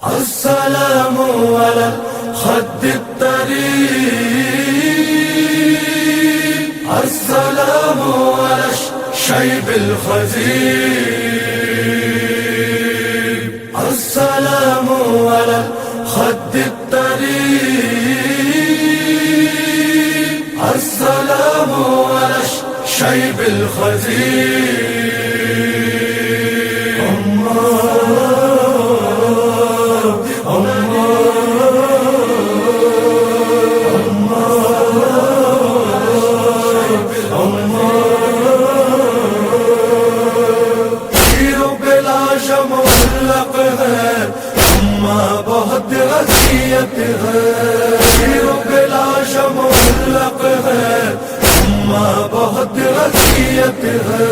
السلام على الخد الطريق، السلام على الشيب الخزيب، السلام على الخد الطريق، السلام على الشيب الخزيب. بہت غزیت ہے بلا شمولق ہے، بہت غزیت ہے.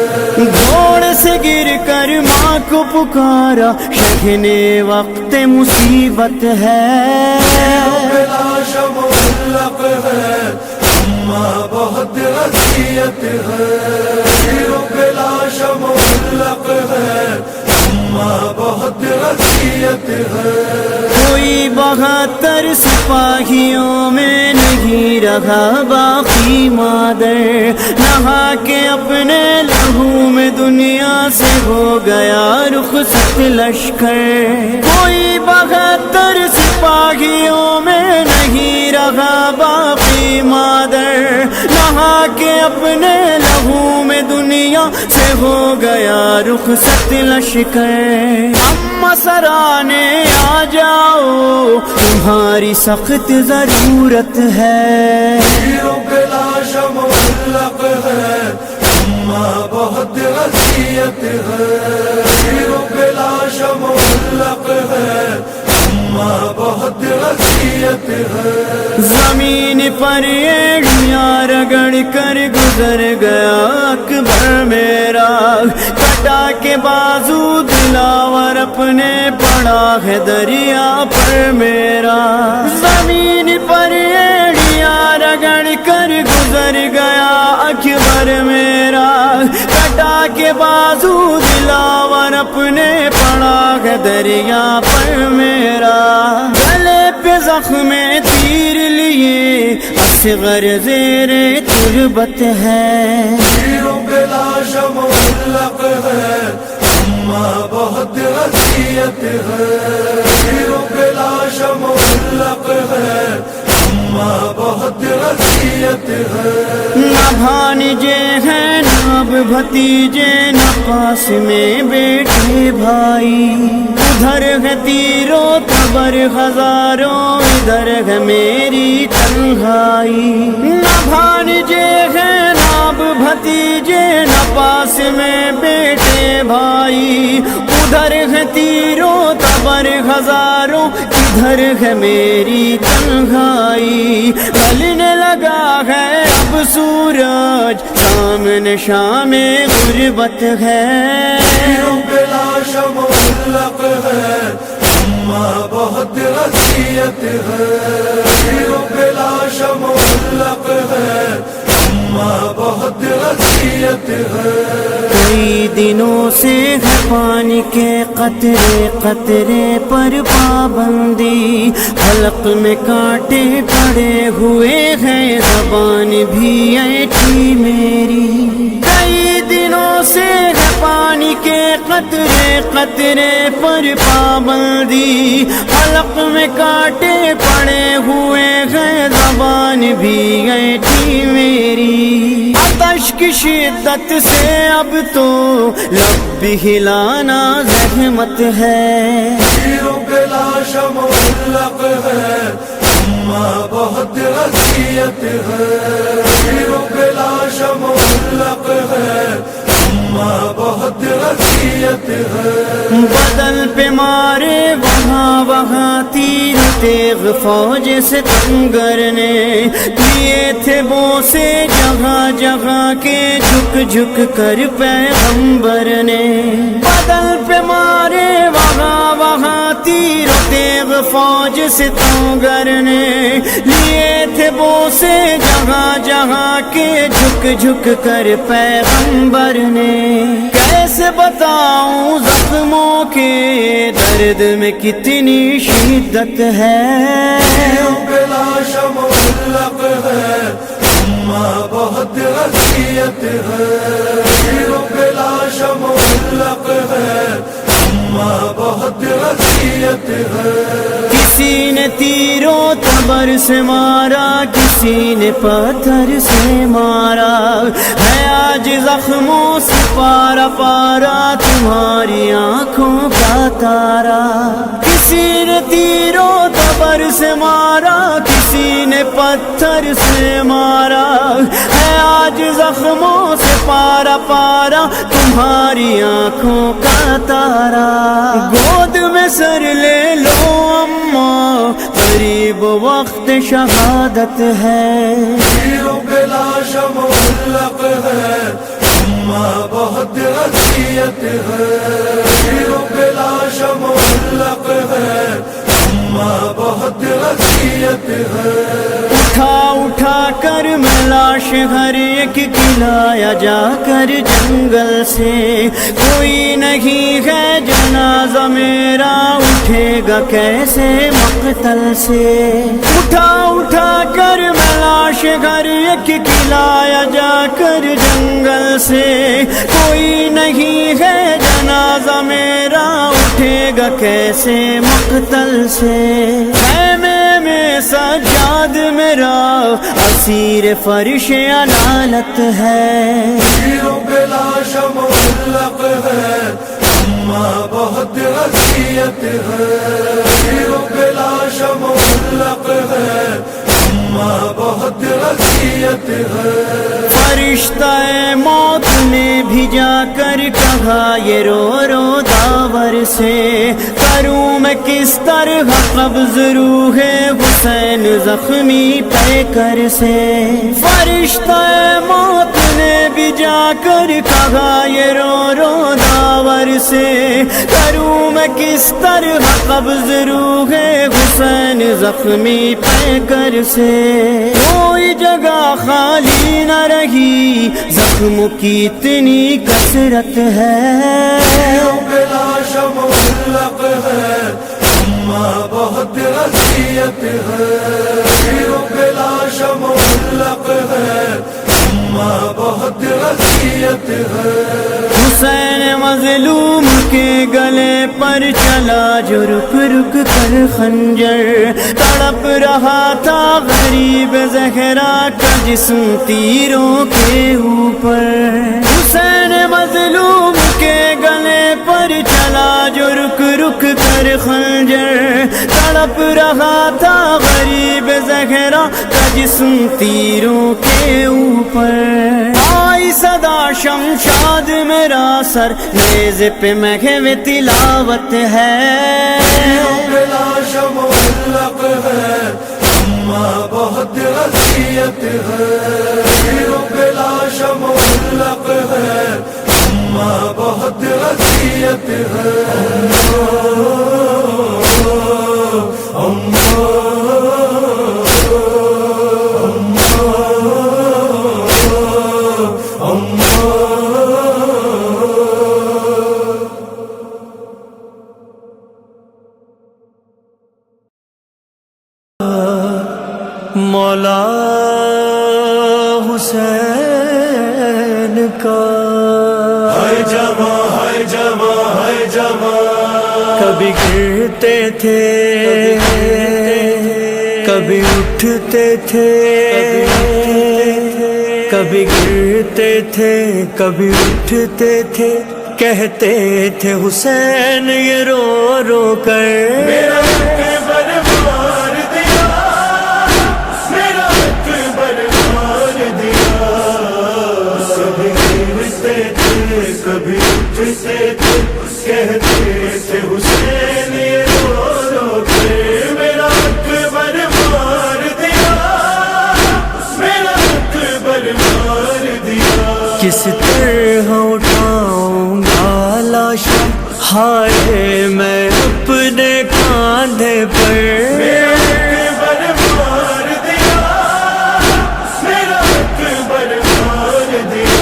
دوڑ سے گر کر ماں کو پکارا، شہنے وقت مصیبت ہے. بلا شمولق ہے، بہت غزیت ہے. بلا شمولق ہے، بہت غزیت ہے. کوئی 72 سپاہیوں میں نہیں رہا باقی مادر، نہا کے اپنے لہو میں دنیا سے ہو گیا رخصت لشکر. کوئی 72 سپاہیوں میں نہیں رہا باقی مادر، نہا کے اپنے لہو میں دنیا سے ہو گیا رخصت لشکر. اماں سرانے آ جاؤ، تمہاری سخت ضرورت ہے. بلا شمولق ہے، بہت غزیت ہے. بلا شمولق ہے، بہت غزیت ہے. زمین پر ایڑیاں رگڑ کر گزر گیا اکبر میرا، کٹا کے بازو دلاور اپنے پڑا ہے دریا پر میرا. زمین پر ایڑیاں رگڑ کر گزر گیا اکبر میرا، کٹا کے بازو دلاور اپنے پڑا ہے دریا پر میرا. گلے پہ زخم تیر لیے اصغر زیر تربت ہے. بلا شمولق ہے، بہت غزیت ہے. بلا شمولق ہے، بہت غزیت ہے. نہ بھانجے ہیں نہ اب بھتیجے، نہ پاس میں بیٹے بھائی. ادھر ہے تیروں تبر ہزاروں، ادھر ہے میری تنہائی. نہ بھانجے ہیں نہ اب بھتیجے، نہ پاس میں بیٹے بھائی. ادھر ہے تیروں تبر ہزاروں، ادھر ہے میری تنہائی. ڈھلنے لگا ہے اب سورج، سامنے شام غربت ہے. بلا شمولق ہے، بہت غزیت ہے. بلا شمولق ہے، بہت غزیت ہے. کئی دنوں سے ہے پانی کے قطرے قطرے پر پابندی، حلق میں کانٹے پڑے ہوئے ہیں، زبان بھی ایٹھی میری. کئی دنوں سے ہے پانی کے قطرے قطرے پر پابندی، حلق میں کانٹے پڑے ہوئے ہیں، زبان بھی ایٹھی میری. آتش کی شدت سے اب تو لب بھی ہلانا زحمت ہے. بلا شمولق ہے، بہت غزیت ہے. بلا شمولق ہے، بہت غزیت ہے. بدل پہ مارے وہاں وہاں تیر تیغ فوج سے تنگر نے، لیے تھے بوسے جگہ جگہ کے جھک جھک کر پیغمبر نے. بدل پہ مارے وہاں وہاں تیر تیغ فوج سے تنگر نے، لیے تھے بوسے جہاں جہاں کے جھک جھک کر پیغمبر نے. کیسے بتاؤں زخموں کے درد میں کتنی شدت ہے، بلا معلق ہے، اماں بہت اذیت ہے، بلا معلق ہے، اماں بہت اذیت ہے۔ کسی نے تیروں تبر سے مارا، کسی نے پتھر سے مارا، ہے آج زخموں سے پارا پارا تمہاری آنکھوں کا تارا۔ کسی نے تیروں تبر سے مارا، کسی نے پتھر سے مارا، ہے آج زخموں سے پارا پارا تمہاری آنکھوں کا تارا۔ گود میں سر لے لو اماں، قریب وقت شہادت ہے، بلا معلق ہے، اماں بہت اذیت ہے، بلا معلق ہے، اماں بہت اذیت ہے۔ اٹھا اٹھا کر میں لاش ہر ایک کھلایا جا کر جنگل سے، کوئی نہیں ہے جنازہ میرا اٹھے گا کیسے مقتل سے۔ اٹھا اٹھا کر میں لاش ہر ایک کھلایا جا کر جنگل سے، کوئی نہیں ہے جنازہ میرا اٹھے گا کیسے مقتل سے۔ خیمے میں سجاد میرا اسیر فرش عدالت ہے، بلا معلق ہے، اماں بہت اذیت ہے، بلا معلق ہے، اماں بہت اذیت ہے۔ فرشتہ موت نے بھی جا کر کہا یہ رو رو داور سے، کروں میں کس طرح قبض روح حسین زخمی پیکر سے۔ فرشتہ موت نے بھی جا کر کہا یہ رو رو داور سے، کروں میں کس طرح قبض روح حسین زخمی پیکر سے۔ کوئی جگہ خالی نہ رہی، زخموں کی اتنی کثرت ہے، بلا معلق ہے، اماں بہت اذیت ہے، بلا معلق ہے، اماں بہت اذیت ہے۔ حسین مظلوم کے گلے پر چلا جو رک رک کر خنجر، تڑپ رہا تھا غریب زہرا کا جسم تیروں کے اوپر۔ حسین مظلوم کے گلے پر چلا جو رک رک کر خنجر، تڑپ رہا تھا غریب زہرا کا جسم تیروں کے اوپر۔ آئی صدا شمشاد میرا سر نیزے پہ محو تلاوت ہے، بلا معلق ہے، اماں بہت اذیت ہے، بلا معلق ہے، اماں بہت اذیت ہے۔ مولا حسین کا ہے جماں، ہے جماں، ہے جماں، کبھی گرتے تھے کبھی اٹھتے تھے، کبھی گرتے تھے کبھی اٹھتے تھے، کہتے تھے حسین یہ رو رو کر میرا اکبر مار دیا، میرا اکبر مار دیا۔ کبھی گرتے تھے کبھی اٹھتے تھے، کہتے تھے حسین یہ رو رو کر میرا اکبر مار دیا، میرا اکبر مار دیا۔ کس طرح اٹھاؤں گا لاشاں ہائے میں اپنے کاندھے پر، میرا اکبر مار دیا، میرا اکبر مار دیا۔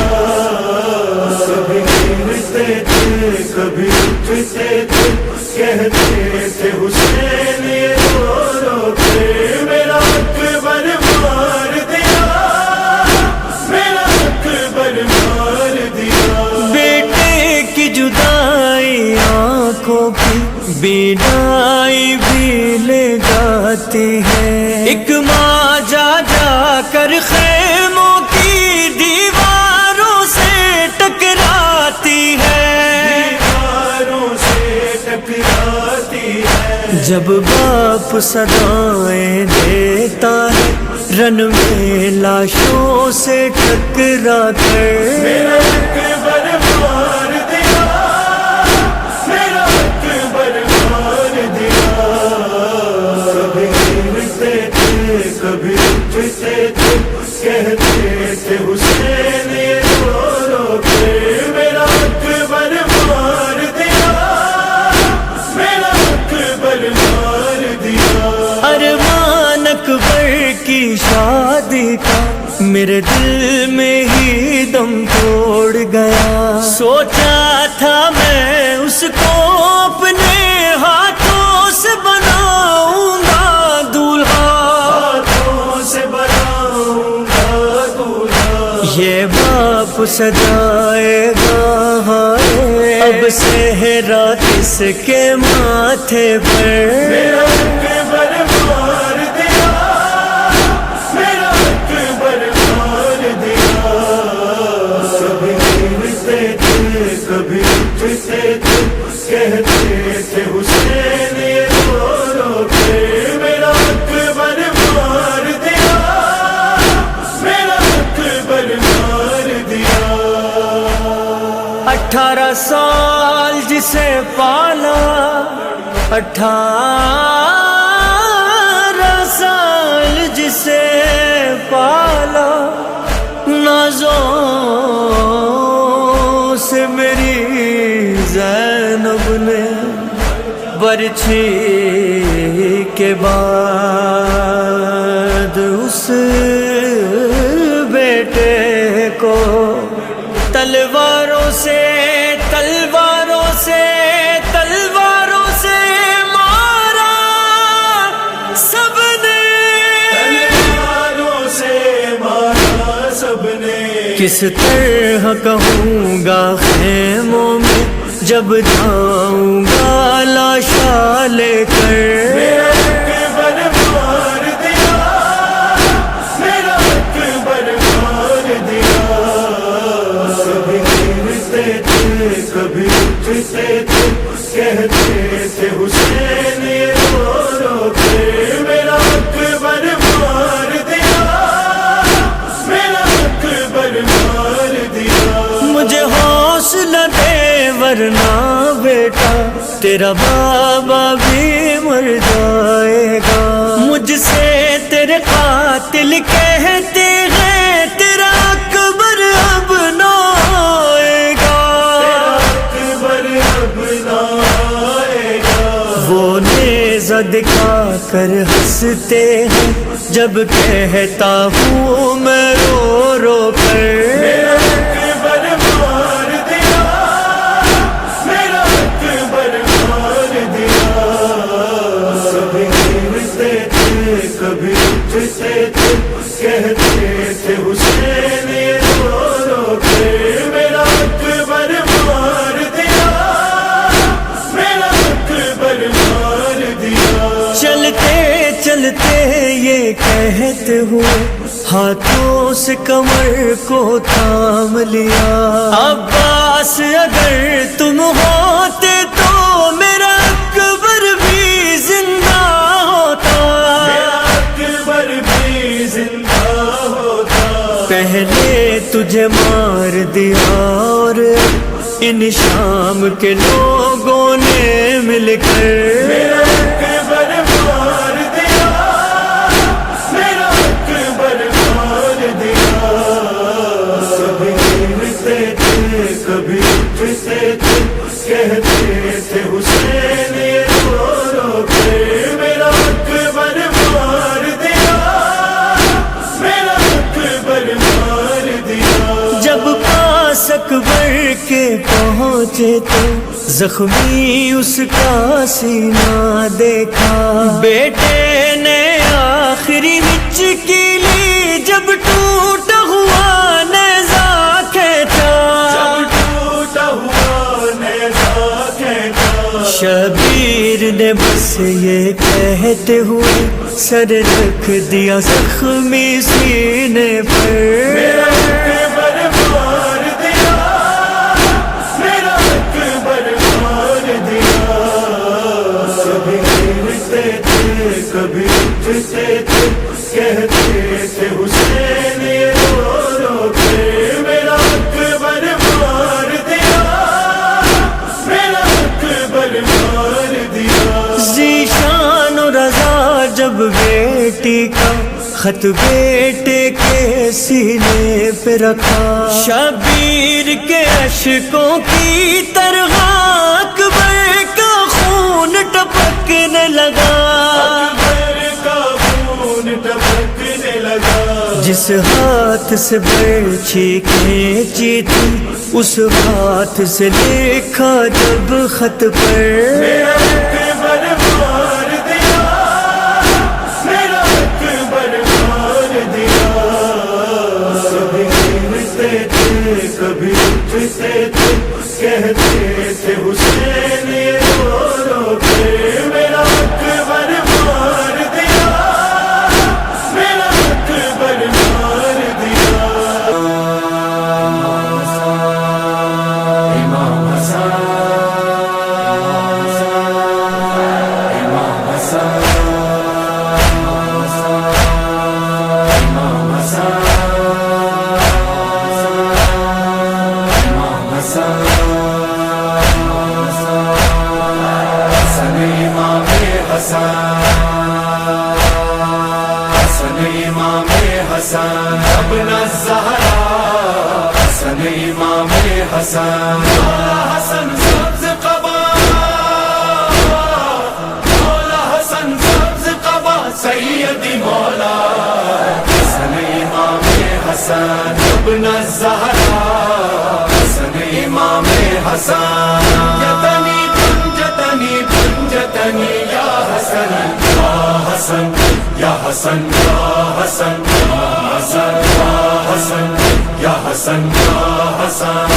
کبھی گرتے کہتے تھے حسین یہ رو رو کے میرا اکبر مار دیا، میرا اکبر مار دیا۔ بیٹے کی جدائی آنکھوں کی بینائی بھی لے جاتی ہے، ایک ماں جا جا کر خیموں کی دیواروں سے ٹکراتی ہے، دیواروں سے ٹکراتی ہے۔ جب باپ صدائیں دیتا ہے رن میں لاشوں سے ٹکرا کر، میرا اکبر مار دیا، میرا اکبر مار دیا۔ کبھی گرتے تھے کبھی اٹھتے تھے، کہتے تھے حسین یہ رو رو کے میرا اکبر مار دیا، میرا اکبر مار دیا۔ ارمان اکبر کی شادی کا میرے دل میں ہی دم توڑ گیا، سوچا تھا میں اس کو اپنے ہاتھوں سے بناؤں گا دولہا، ہاتھوں سے بناؤں گا دولہا۔ یہ باپ سجائے گا ہائے اب صحرا کس کے ماتھے پر، میرا اکبر مار دیا، میرا اکبر مار دیا۔ کبھی گرتے تھے کبھی اٹھتے تھے، کہتے تھے حسین یہ رو رو کے میرا اکبر مار دیا، میرا اکبر مار دیا۔ 18 سال جسے پالا، 18 سال جسے پالا، نازوں سے میری زینب نے برچھی کے بعد اس بیٹے کو تلواروں سے تلواروں سے تلواروں سے مارا سب نے، تلواروں سے مارا سب نے۔ کس طرح کہوں گا خیموں میں جب جاؤں گا لاشا لے کر، میرا اکبر مار دیا، میرا اکبر مار دیا۔ کبھی گرتے تھے کبھی اٹھتے تھے، کہتے تھے حسین یہ رو رو کے میرا اکبر مار دیا، میرا اکبر مار دیا۔ مجھے حوصلہ دے ورنہ بیٹا تیرا بابا بھی مر جائے گا، مجھ سے تیرے قاتل کہتے ہیں تیرا اکبر اب نہ آئے گا، تیرا اکبر اب نہ آئے گا۔ وہ نیزہ دکھا کر ہنستے ہیں جب کہتا ہوں میں رو رو کر، میرا اکبر مار دیا، میرا اکبر مار دیا۔ کبھی گرتے تھے کبھی اٹھتے تھے، کہتے تھے حسین یہ رو رو کے میرا اکبر مار دیا، میرا اکبر مار دیا۔ چلتے چلتے یہ کہتے ہوئے ہاتھوں سے کمر کو تھام لیا، عباس اگر تم ہوتے تو میرا اکبر بھی زندہ ہوتا، میرا اکبر بھی زندہ ہوتا۔ پہلے تجھے مار دیا اور ان شام کے لوگوں نے مل کر، میرا اکبر مار دیا، میرا اکبر مار دیا۔ کبھی گرتے تھے کبھی اٹھتے تھے، کہتے تھے حسین یہ رو رو کے میرا اکبر مار دیا، میرا اکبر مار دیا۔ جب پاس اکبر کے پہنچے تو زخمی اس کا سینہ دیکھا، بیٹے نے آخری ہچکی لی جب ٹوٹا ہوا نیزہ کھینچا، جب ٹوٹا ہوا نیزہ کھینچا، شبیر نے بس یہ کہتے ہوئے سر رکھ دیا زخمی سینے پر، میرا اکبر مار دیا، میرا اکبر مار دیا، کبھی گرتے تھے کبھی اٹھتے تھے، کہتے تھے حسین یہ رو رو کے، میرا اکبر مار دیا، میرا اکبر مار دیا، ذیشان و رضا جب بیٹی کا خط بیٹے کے سینے پہ رکھا، شبیر کے اشکوں کی طرح اکبر کا خون ٹپکنے لگا، اکبر کا خون ٹپکنے لگا، جس ہاتھ سے برچھی کھینچی تھی اس ہاتھ سے لکھا جب خط پر، میرا اکبر مار دیا، میرا اکبر مار دیا، کبھی گرتے تھے کبھی اٹھتے تھے، کہتے تھے حسین یہ رو رو کے، میرا اکبر مار دیا، میرا اکبر مار دیا، امام حسن، امام حسن، امام حسن، امام حسن، حسن امام حسن، حسن امام حسن، ابن الزہرا، حسن امام حسن، مولا حسن سبز قبا، مولا حسن سبز قبا، سیدی مولا حسن امام حسن، ابن الزہرا، حسن امام حسن، جتنی پنجتنی پنجتنی یا حسن، یا حسن، یا حسن، یا حسن، یا حسن، یا حسن، یا حسن، یا حسن،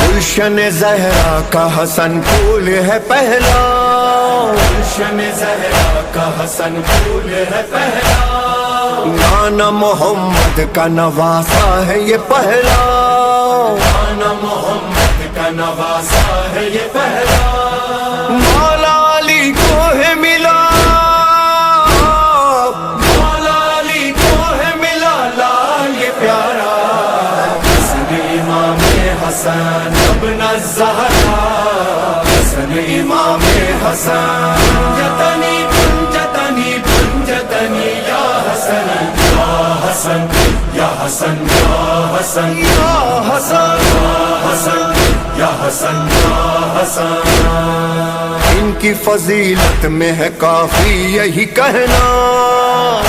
گلشن زہرا کا حسن پھول ہے پہلا، گلشن زہرا کا حسن پھول ہے پہلا، نانا محمد کا نواسا ہے یہ پہلا، نانا محمد کا نواسا ہے یہ پہلا، مولا علی کو ہے ملا، مولا علی کو ہے ملا لال یہ پیارا، حسن امام حسن، ابن الزہرا، حسن امام حسن، جتنی پنجتنی پنجتنی یا حسن، یا حسن، یا حسن، یا حسن، یا حسن، یا حسن، یا حسن، یا حسن، ان کی فضیلت میں ہے کافی یہی کہنا،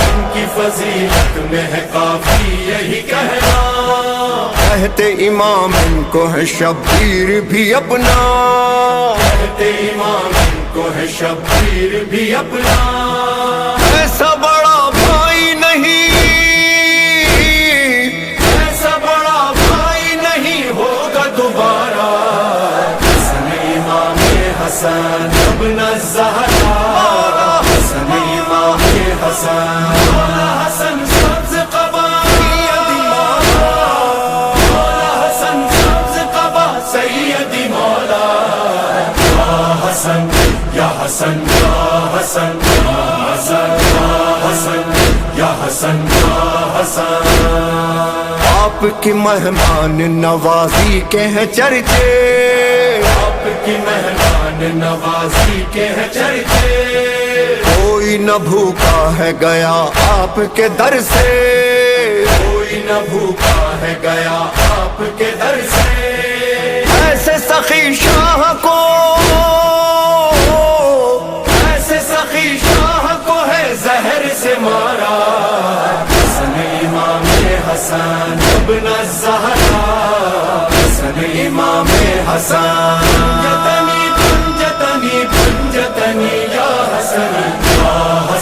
ان کی فضیلت میں ہے کافی یہی کہنا، کہتے امام ان کو ہے شبیر بھی اپنا، کہتے امام ان کو ہے شبیر بھی اپنا، ایسا بڑا بھائی نہیں، ایسا بڑا بھائی نہیں ہوگا دوبارہ، حسن امام حسن، ابن الزہرا، حسن امام حسن، مولا حسن سبز قبا، مولا حسن سبز قبا، سیدی مولا، یا حسن، یا حسن، یا حسن، یا حسن، یا حسن، یا حسن، یا حسن، آپ کی مہمان نوازی کے ہیں چرچے، آپ کی مہمان نوازی کے ہیں چرچے، کوئی نہ بھوکا ہے گیا آپ کے در سے، کوئی نہ بھوکا ہے گیا آپ کے در سے، ایسے سخی شاہ کو، ایسے سخی شاہ کو ہے زہر سے مارا، حسن امام حسن، ابن الزہرا، حسن امام حسن،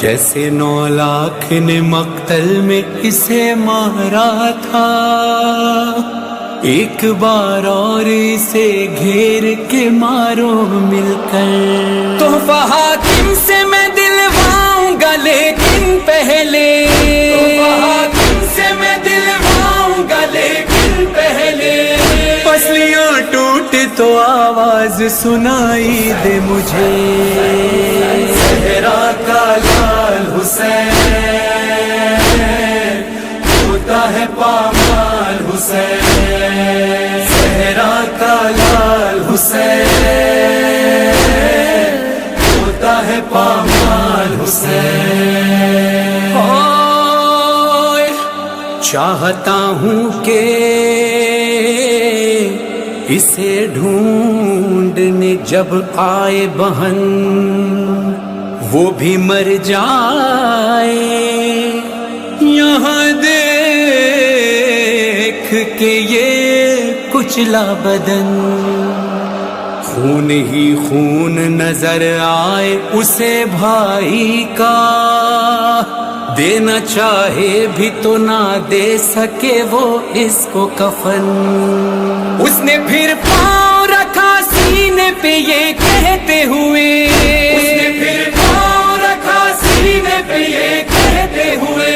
جیسے 9 لاکھ نے مقتل میں اسے مارا تھا، ایک بار اور اسے گھیر کے مارو مل کر۔ تحفہ حاکم سے میں دلواؤں گا لیکن پہلے، پسلیاں ٹوٹ تو آواز سنائی دے مجھے، صحرا کا لال حسین ہوتا ہے پامال حسین، صحرا کا لال حسین ہوتا ہے پامال حسین۔ چاہتا ہوں کہ اسے ڈھونڈنے جب آئے بہن وہ بھی مر جائے، یہاں دیکھ کے یہ کچلا بدن، خون ہی خون نظر آئے اسے بھائی کا، دینا چاہے بھی تو نہ دے سکے وہ اس کو کفن۔ اس نے پھر پاؤں رکھا سینے پہ یہ کہتے ہوئے، اس نے پھر پاؤں رکھا سینے پہ یہ کہتے ہوئے،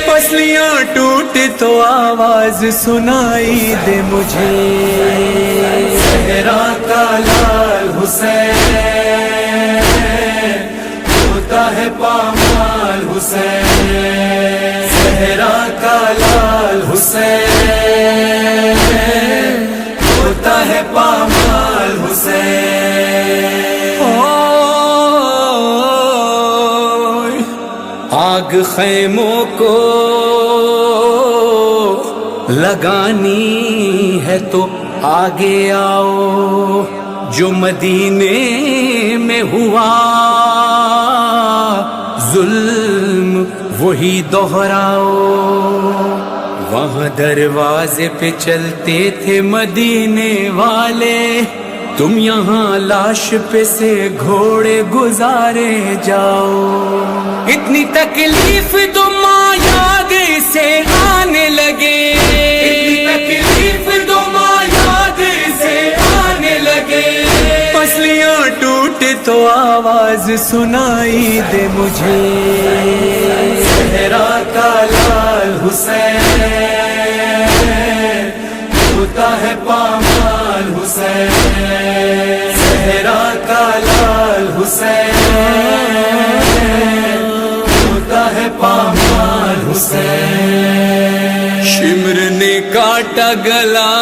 پسلیاں ٹوٹ تو آواز سنائی دے مجھے، صحرا کا لال حسین ہوتا ہے پامال حسین، صحرا کا لال حسین ہوتا ہے پامال حسین۔ آگ خیموں کو لگانی ہے تو آگے آؤ، جو مدینے میں ہوا ظلم وہی دوہراؤ، وہاں دروازے پہ چلتے تھے مدینے والے، تم یہاں لاش پہ سے گھوڑے گزارے جاؤ، اتنی تکلیف تم یاد سے آنے لگے، اتنی تکلیف تم یاد سے آنے لگے، پسلیاں ٹوٹ تو آواز سنائی دے مجھے، صحرا کا لال حسین ہوتا ہے پامال حسین، صحرا کا لال حسین ہوتا ہے پامال حسین۔ شمر نے کاٹا گلا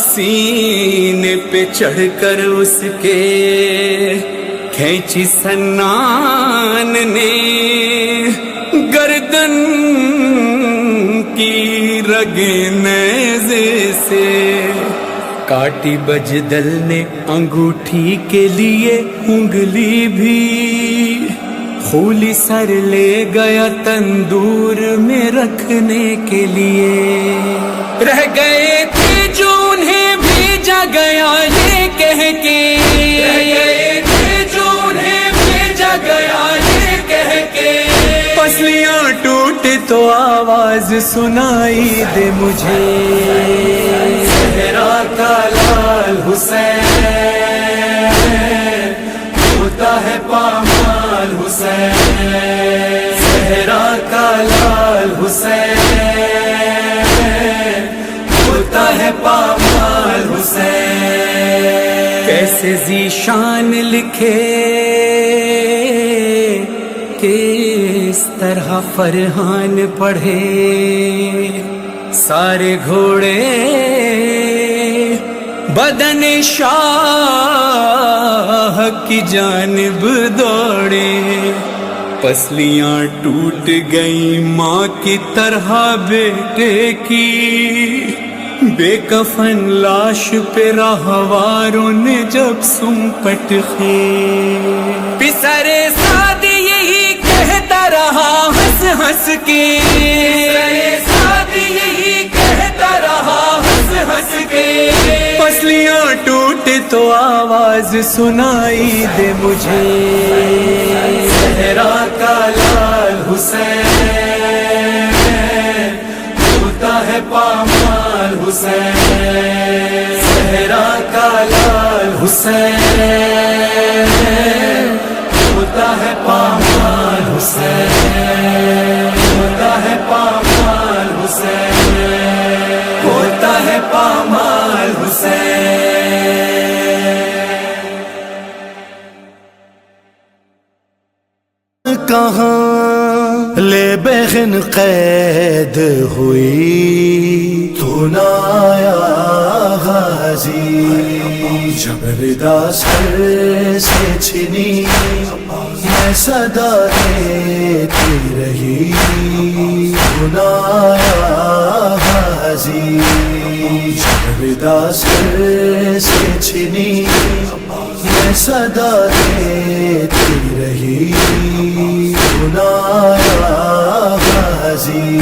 سینے پہ چڑھ کر اس کے، کھینچی سنان نے گردن کی رگیں نیزے سے، کاٹی بجدل نے انگوٹھی کے لیے انگلی بھی، خولی سر لے گیا تندور میں رکھنے کے لیے، رہ گئے تھے جو انہیں بھیجا گیا یہ کہہ کے، رہ گئے تھے جو انہیں بھیجا گیا یہ کہہ کے، پسلیاں ٹوٹ تو آواز سنائی دے مجھے، صحرا کا لال حسین ہوتا ہے پامال حسین، صحرا کا لال حسین ہوتا ہے پامال حسین۔ کیسے ذیشان لکھے کس طرح فرحان پڑھے، سارے گھوڑے بدن شاہ کی جانب دوڑے، پسلیاں ٹوٹ گئیں ماں کی طرح بیٹے کی، بے کفن لاش پہ راہواروں نے جب سنپٹ خے، پسرے سعد یہی کہتا رہا ہنس ہنس کے، پسرے سعد یہی کہتا رہا ہنس ہنس کے، پسلیاں ٹوٹ تو آواز سنائی دے مجھے، حسین صحرا کا لال حسین ہوتا ہے پامال حسین ہوتا ہے پامال حسین ہوتا ہے پامال حسین کہاں لے بہن قید ہوئی تو نہ آیا غازی جب ردا سر سے چھنی میں صدا دیتی رہی تو نہ آیا غازی جب ردا سر سے چھنی میں صدا دیتی رہی غازی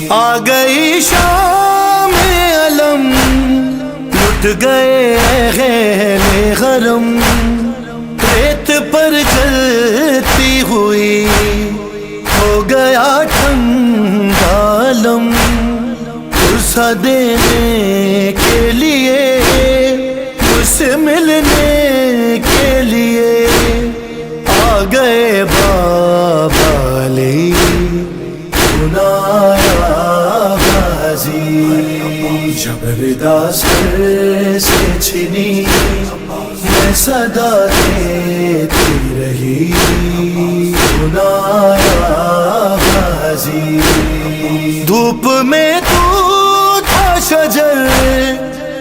آ گئی شام علم لٹ گئے غیر غرم ریت پر چلتی ہوئی ہو گیا ٹھنڈا عالم غصہ دینے کے لیے مجھ سے ملنے کے لیے آ گئے بابا علی سنایا غازی جب ردا سر سے چھنی میں صدا دیتی رہی سنایا غازی دھوپ میں تو تھا شجر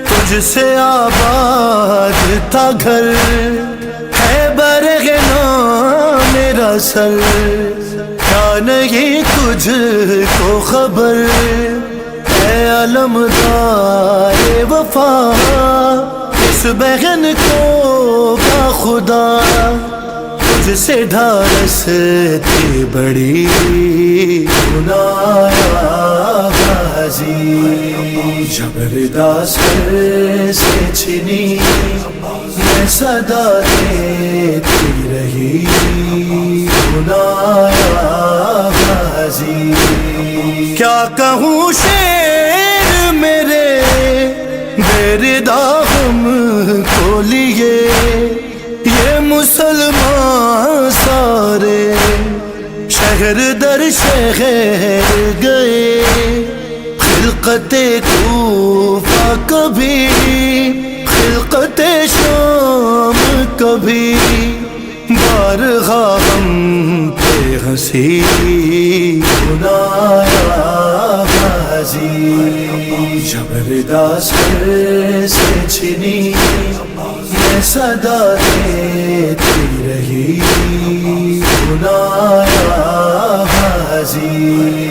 تجھ سے آباد تھا گھر ہے برغنا میرا سر کیا نہیں تجھ کو خبر ہے علمدار وفا اس بہن کو کا خدا تجھ سے ڈھارستی بڑی سنایا غازی جب ردا سر سے چھنی میں صدا دیتی رہی سنایا غازی کیا کہوں شعر میرے بےردا غم کو لیے یہ مسلمان سارے شہر در شہر گئے خلقت کوفہ کبھی خلقت شام کبھی بارگاہ ہم پہ ہنسی سنایا غازی جب ردا سر سے چھنی میں صدا دیتی رہی سنایا غازی